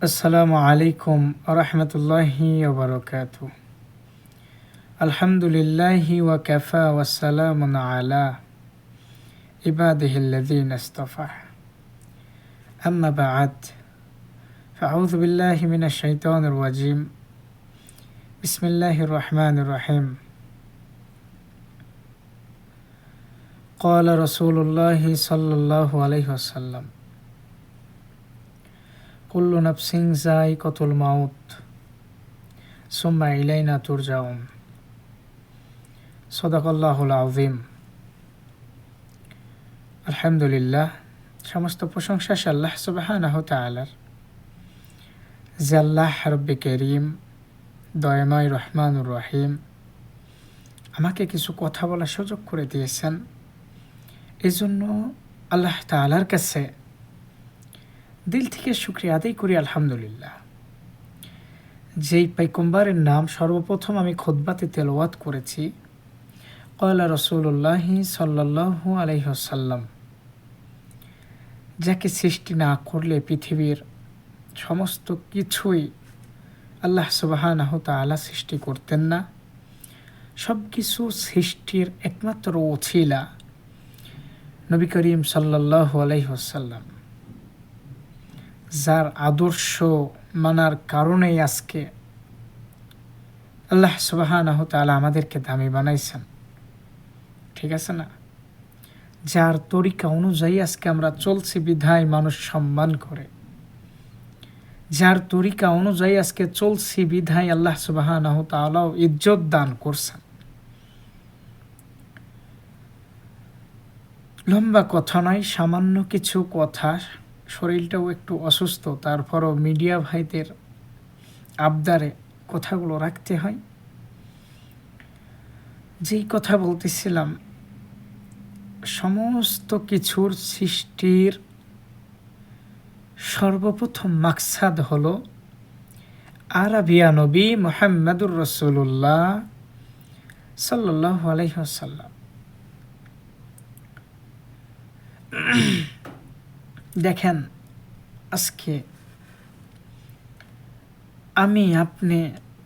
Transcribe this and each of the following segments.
আসসালামু আলাইকুম রহমতুল্লাহি ওবরকাতু। আলহামদুলিল্লাহি ওয়া কাফা ওয়া সালামুন আলা ইবাদিহিল্লাযীনা ইসতাফা। আম্মা বা'দ, ফাআউযু বিল্লাহি মিনাশ শাইতানির রাজীম। বিসমিল্লাহির রহমানির রহিম। ক্বালা রাসূলুল্লাহি সাল্লাল্লাহু আলাইহি ওয়াসাল্লাম, কুল্লু নাফসিন যায়িকাতুল মাউত সুম্মা ইলাইনা তুরজাউন। সাদাকাল্লাহুল আযীম। আলহামদুলিল্লাহ, সমস্ত প্রশংসা আল্লাহ সুবহানাহু ওয়া তাআলার, যে আল্লাহ রব্বে কারীম, দয়াময় রহমানুর রহিম আমাকে কিছু কথা বলার সুযোগ করে দিয়েছেন। এজন্য আল্লাহ তাআলার কাছে দিল থেকে শুকরিয়া আদায় করি আলহামদুলিল্লাহ। যেই পয়গম্বরের নাম সর্বপ্রথম আমি খুতবাতে তেলাওয়াত করেছি, ক্বালা রাসূলুল্লাহি সাল্লাল্লাহু আলাইহি ওয়াসাল্লাম, যাকে সৃষ্টি না করলে পৃথিবীর সমস্ত কিছুই আল্লাহ সুবহানাহু ওয়া তাআলা সৃষ্টি করতেন না। সব কিছু সৃষ্টির একমাত্র ওছিলা নবী করিম সাল্লাল্লাহু আলাইহি ওয়াসাল্লাম, যার আদর্শ মানার কারণেই আজকে আল্লাহ সুবহানাহু ওয়া তাআলা আমাদেরকে দামি বানাইছেন। ঠিক আছে না? যার তরিকা অনুযায়ী আজকে আমরা চলছি বিধায় মানুষ সম্মান করে, যার তরিকা অনুযায়ী আজকে চলছি বিধায় আল্লাহ সুবহানাহু ওয়া তাআলাও ইজ্জত দান করছেন। লম্বা কথা নয়, সামান্য কিছু কথা, শরীরটাও একটু অসুস্থ, তারপরও মিডিয়া ভাইদের আবদারে কথাগুলো রাখতে হয়। যেই কথা বলতেছিলাম, সমস্ত কিছুর সৃষ্টির সর্বপ্রথম মাকসাদ হলো আরাবিয়া নবী মুহাম্মদুর রাসূলুল্লাহ সাল্লাল্লাহু আলাইহি ওয়াসাল্লাম। দেখেন, আজকে আমি আপনি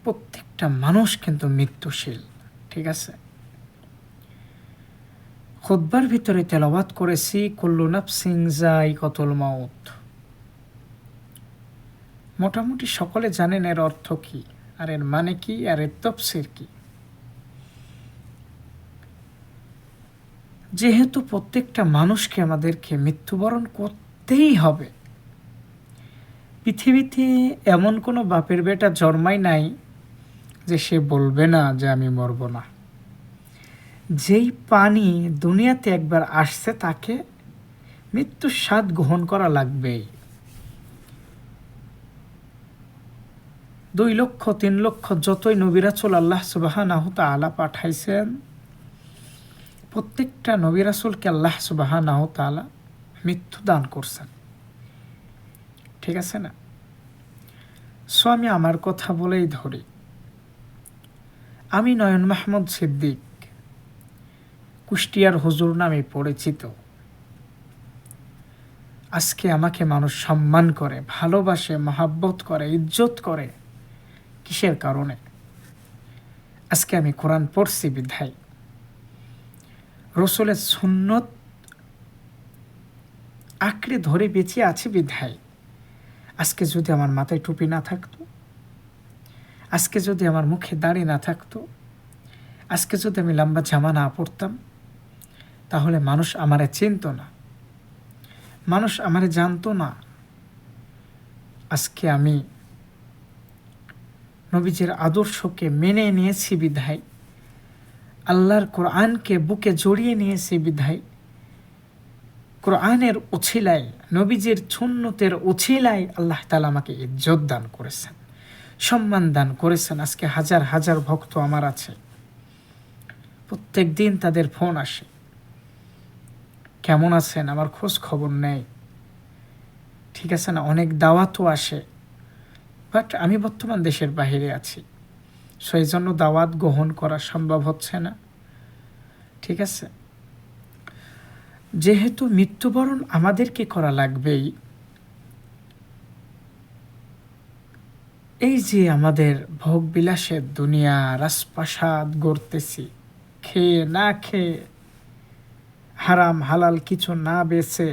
প্রত্যেকটা মানুষ কিন্তু মৃত্যুশীল। ঠিক আছে? খুতবার ভিতরে তেলাওয়াত করেছি, কুল্লু নাফসিন যায়িকাতুল মাউত। মোটামুটি সকলে জানেন এর অর্থ কি, আর এর মানে কি, আর এর তাফসীর কি। যেহেতু প্রত্যেকটা মানুষকে আমাদেরকে মৃত্যুবরণ করতেই হবে, পৃথিবীতে এমন কোনো বাপের বেটা জন্মায় নাই যে সে বলবে না যে আমি মরব না। যেই পানি দুনিয়াতে একবার আসছে তাকে মৃত্যুর স্বাদ গ্রহণ করা লাগবেই। 2 লক্ষ 3 লক্ষ যতই নবী রাসূল আল্লাহ সুবহানাহু ওয়া তাআলা পাঠাইছেন, প্রত্যেকটা নবী রাসূলকে আল্লাহ সুবহানাহু ওয়া তাআলা মৃত্যু দান করছেন। ঠিক আছে না? সো আমি আমার কথা বলেই ধরি। আমি নয়ন মাহমুদ সিদ্দিক, কুষ্টিয়ার হুজুর নামে পরিচিত। আজকে আমাকে মানুষ সম্মান করে, ভালোবাসে, মহাব্বত করে, ইজ্জত করে কিসের কারণে? আজকে আমি কোরআন পড়ছি বিধায়, রসুলের সুন্নত আঁকড়ে ধরে বেঁচে আছি বিধায়। আজকে যদি আমার মাথায় টুপি না থাকতো, আজকে যদি আমার মুখে দাড়ি না থাকতো, আজকে যদি আমি লম্বা জামা না পরতাম, তাহলে মানুষ আমারে চিনত না, মানুষ আমারে জানতো না। আজকে আমি নবীজির আদর্শকে মেনে নিয়েছি বিধায়, আল্লাহর কোরআনকে বুকে জড়িয়ে নিয়েছি বিধায়, কোরআনের উছিলায়, নবীজির সুন্নতের উছিলায় আল্লাহ তাআলা আমাকে ইজ্জত দান করেছেন, সম্মান দান করেছেন। আজকে হাজার হাজার ভক্ত আমার আছে, প্রত্যেক দিন তাদের ফোন আসে, কেমন আছেন, আমার খোঁজ খবর নেই। ঠিক আছে না? অনেক দাওয়াতও আসে, বাট আমি বর্তমান দেশের বাইরে আছি, সেই জন্য দাওয়াত গ্রহণ করা সম্ভব হচ্ছে না। ঠিক আছে? যেহেতু মৃত্যুবরণ আমাদেরকে করা লাগবেই, এই যে আমাদের ভোগ বিলাসের দুনিয়া, রাজপ্রাসাদ গড়তেছি, খেয়ে না খেয়ে, হারাম হালাল কিছু না বেছে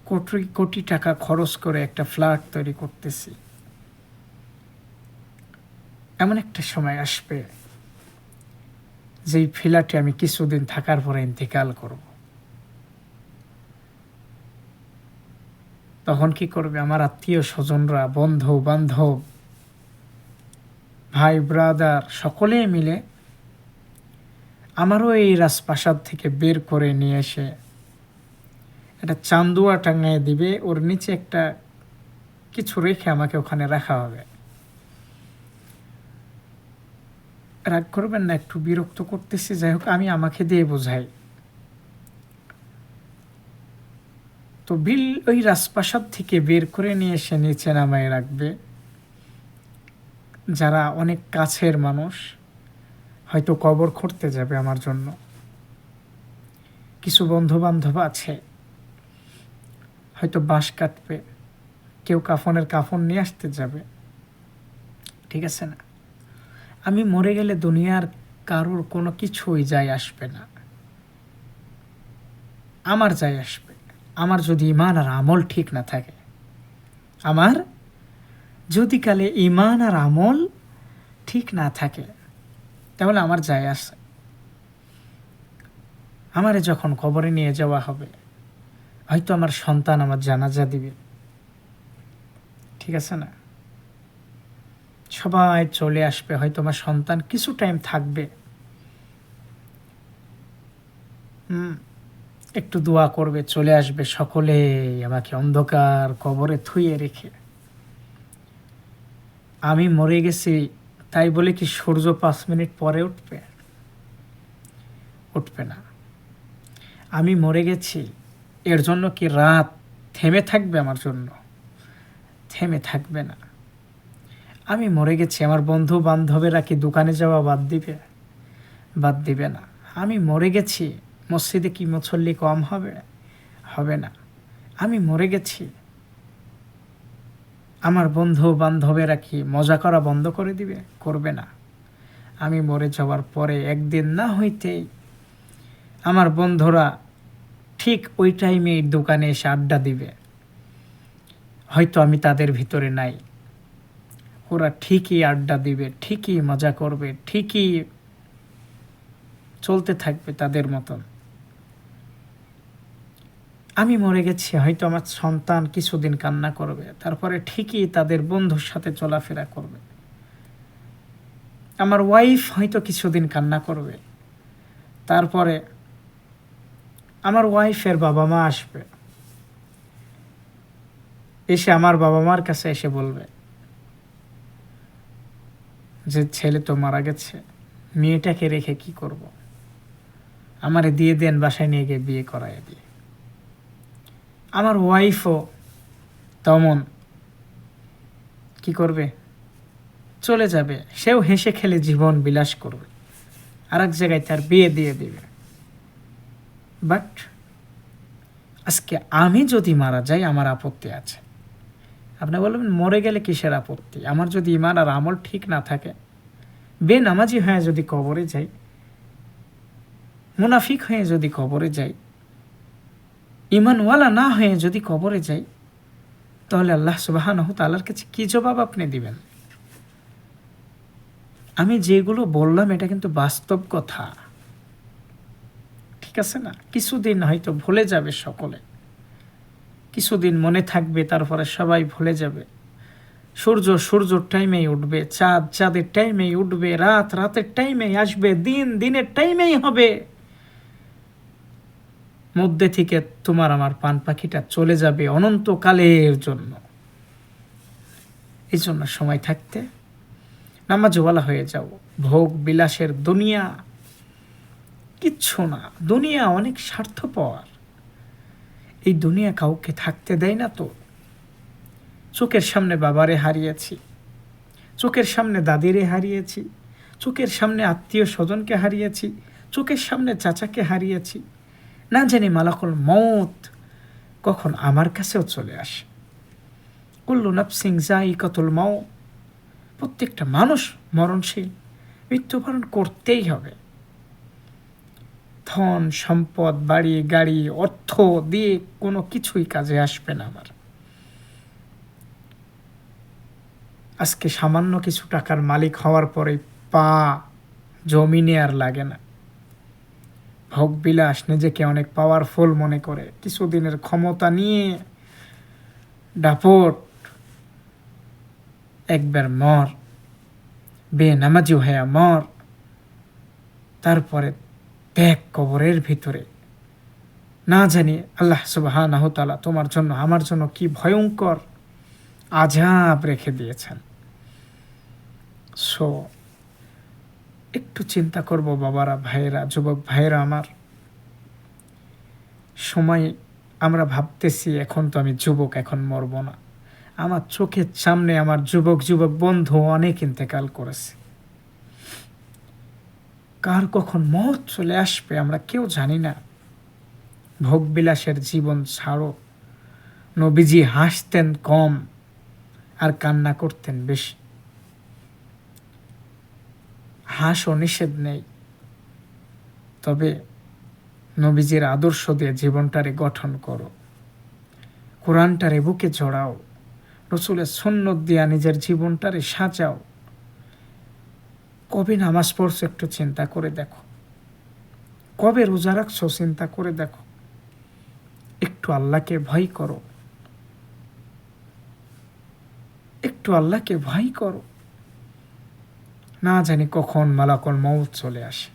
কোটি কোটি টাকা খরচ করে একটা ফ্ল্যাট তৈরি করতেছি। এমন একটা সময় আসবে যেই ফ্ল্যাটে আমি কিছুদিন থাকার পরে ইন্তেকাল করব। তখন কি করবে আমার আত্মীয় স্বজনরা, বন্ধু বান্ধব, ভাই ব্রাদার সকলে মিলে আমারও এই রাজপ্রাসাদ থেকে বের করে নিয়ে এসে একটা চান্দুয়া টাঙিয়ে দিবে, ওর নিচে একটা কিছু রেখে আমাকে ওখানে রাখা হবে। রাগ করবেন না, একটু বিরক্ত করতেছি, যাই হোক আমি আমাকে দিয়ে বোঝাই। তো ওই রাজপ্রাসাদ থেকে বের করে নিয়ে এসে নিচে নামায় রাখবে যারা অনেক কাছের মানুষ, হয়তো কবর খুঁড়তে যাবে আমার জন্য, কিছু বন্ধু বান্ধব আছে হয়তো বাঁশ কাটবে, কেউ কাফনের কাফন নিয়ে আসতে যাবে, ঠিক আছে না? আমি মরে গেলে দুনিয়ার কারোর কোনো কিছুই যায় আসবে না, আমার যায় আসবে। আমার যদি ইমান আর আমল ঠিক না থাকে, আমার যদি কালে ইমান আর আমল ঠিক না থাকে, তাহলে আমার যায় আসে। আমারে যখন কবরে নিয়ে যাওয়া হবে, হয়তো আমার সন্তান আমার জানাজা দিবে, ঠিক আছে না? সবাই চলে আসবে, হয়তো আমার সন্তান কিছু টাইম থাকবে, একটু দোয়া করবে, চলে আসবে, সকলে আমাকে অন্ধকার কবরে থুয়ে রেখে। আমি মরে গেছি তাই বলে কি সূর্য 5 মিনিট পরে উঠবে? উঠবে না। আমি মরে গেছি এর জন্য কি রাত থেমে থাকবে আমার জন্য? থেমে থাকবে না। আমি মরে গেছি, আমার বন্ধু বান্ধবেরা কি দোকানে যাওয়া বাদ দিবে? বাদ দিবে না। আমি মরে গেছি, মসজিদে কি মুসল্লি কম হবে? হবে না। আমি মরে গেছি, আমার বন্ধু বান্ধবেরা কি মজা করা বন্ধ করে দিবে? করবে না। আমি মরে যাওয়ার পরে একদিন না হইতেই আমার বন্ধুরা ঠিক ওই টাইমে দোকানে এসে আড্ডা দিবে, হয়তো আমি তাদের ভিতরে নাই, ওরা ঠিকই আড্ডা দিবে, ঠিকই মজা করবে, ঠিকই চলতে থাকবে তাদের মতন। আমি মরে গেছি, হয়তো আমার সন্তান কিছুদিন কান্না করবে, তারপরে ঠিকই তাদের বন্ধুর সাথে চলাফেরা করবে। আমার ওয়াইফ হয়তো কিছুদিন কান্না করবে, তারপরে আমার ওয়াইফের বাবা মা আসবে, এসে আমার বাবা মার কাছে এসে বলবে যে ছেলে তো মারা গেছে, মেয়েটাকে রেখে কি করব, আমারে দিয়ে দেন, বাসায় নিয়ে গিয়ে বিয়ে করায় দিয়ে। আমার ওয়াইফও তেমন কি করবে? চলে যাবে, সেও হেসে খেলে জীবন বিলাস করবে, আর এক জায়গায় তার বিয়ে দিয়ে দিবে। বাট আজকে আমি যদি মারা যাই আমার আপত্তি আছে। আপনি বলবেন মরে গেলে কিসের আপত্তি? আমার যদি ইমান আর আমল ঠিক না থাকে, বেনামাজি হয়ে যদি কবরে যাই, মুনাফিক হয়ে যদি কবরে যাই, ইমানওয়ালা না হয়ে যদি কবরে যাই, তাহলে আল্লাহ সুবহানাহু তাআলার কাছে কি জবাব আপনি দিবেন? আমি যেগুলো বললাম এটা কিন্তু বাস্তব কথা, ঠিক আছে না? কিছুদিন হয়তো ভুলে যাবে সকলে, কিছুদিন মনে থাকবে, তারপরে সবাই ভুলে যাবে। সূর্য সূর্যর টাইমেই উঠবে, চাঁদ চাঁদের টাইমেই উঠবে, রাত রাতের টাইমেই আসবে, দিন দিনের টাইমেই হবে। মধ্যে থেকে তোমার আমার পান পাখিটা চলে যাবে অনন্তকালের জন্য। এই জন্য সময় থাকতে নামাজওয়ালা হয়ে যাও। ভোগ বিলাসের দুনিয়া কিচ্ছু না, দুনিয়া অনেক স্বার্থপর। এই দুনিয়া কাউকে থাকতে দেয় না তো। চোখের সামনে বাবারে হারিয়েছি, চোখের সামনে দাদিরে হারিয়েছি, চোখের সামনে আত্মীয় স্বজনকে হারিয়েছি, চোখের সামনে চাচাকে হারিয়েছি। না জানি মালাকুল মউত কখন আমার কাছেও চলে আসে। কুল্লু নাফসিন যায়িকাতুল মাউত, প্রত্যেকটা মানুষ মরণশীল, মৃত্যুবরণ করতেই হবে। ধন সম্পদ, বাড়ি গাড়ি, অর্থ দিয়ে কোনো কিছুই কাজে আসবে না আমার। আজকে সামান্য কিছু টাকার মালিক হওয়ার পরে পা জমিনে আর লাগে না। ভোগবিলাস, নিজেকে অনেক পাওয়ারফুল মনে করে, কিছুদিনের ক্ষমতা নিয়ে দাপট, একবার মর, বেনামাজি হয়ে মর, তারপরে দেখ কবরের ভিতরে না জানি আল্লাহ সুবহানাহু ওয়া তাআলা তোমার জন্য আমার জন্য কি ভয়ঙ্কর আযাব রেখে দিয়েছেন। সো একটু চিন্তা করব বাবারা, ভাইয়েরা, যুবক ভাইয়েরা আমার। সময় আমরা ভাবতেছি এখন তো আমি যুবক, এখন মরব না। আমার চোখের সামনে আমার যুবক বন্ধু অনেক ইন্তেকাল করেছে। কার কখন মত চলে আসবে আমরা কেউ জানি না। ভোগবিলাসের জীবন ছাড়ো। নবীজি হাসতেন কম আর কান্না করতেন বেশি। হাসও নিষেধ নেই, তবে নবীজির আদর্শ দিয়ে জীবনটারে গঠন করো, কোরআনটারে বুকে জড়াও, রসুলের সুন্নত দিয়া নিজের জীবনটারে সাজাও। কবে নামাজ পড়ছো একটু চিন্তা করে দেখো, কবে রোজা রাখছো চিন্তা করে দেখো। একটু আল্লাহকে ভয় করো, একটু আল্লাহকে ভয় করো। না জানি কখন মালাকুল মউত চলে আসে,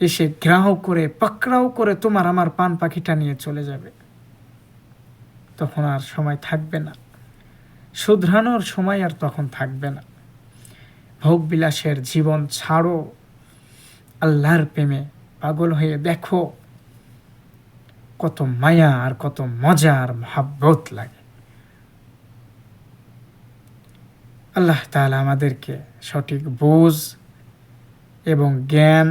এসে ঘ্রাও করে পাকড়াও করে তোমার আমার পান পাখিটা নিয়ে চলে যাবে। তখন আর সময় থাকবে না, শুধরানোর সময় আর তখন থাকবে না। ভোগবিলাসের জীবন ছাড়ো, আল্লাহর প্রেমে পাগল হয়ে দেখো কত মায়া আর কত মজা আর মহাব্বত লাগে। আল্লাহ তাআলা আমাদেরকে সঠিক বুঝ এবং জ্ঞান,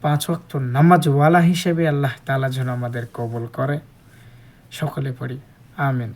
5 ওয়াক্ত নামাজওয়ালা হিসেবে আল্লাহ তাআলা যেন আমাদের কবুল করে। সকলে পড়ি আমিন।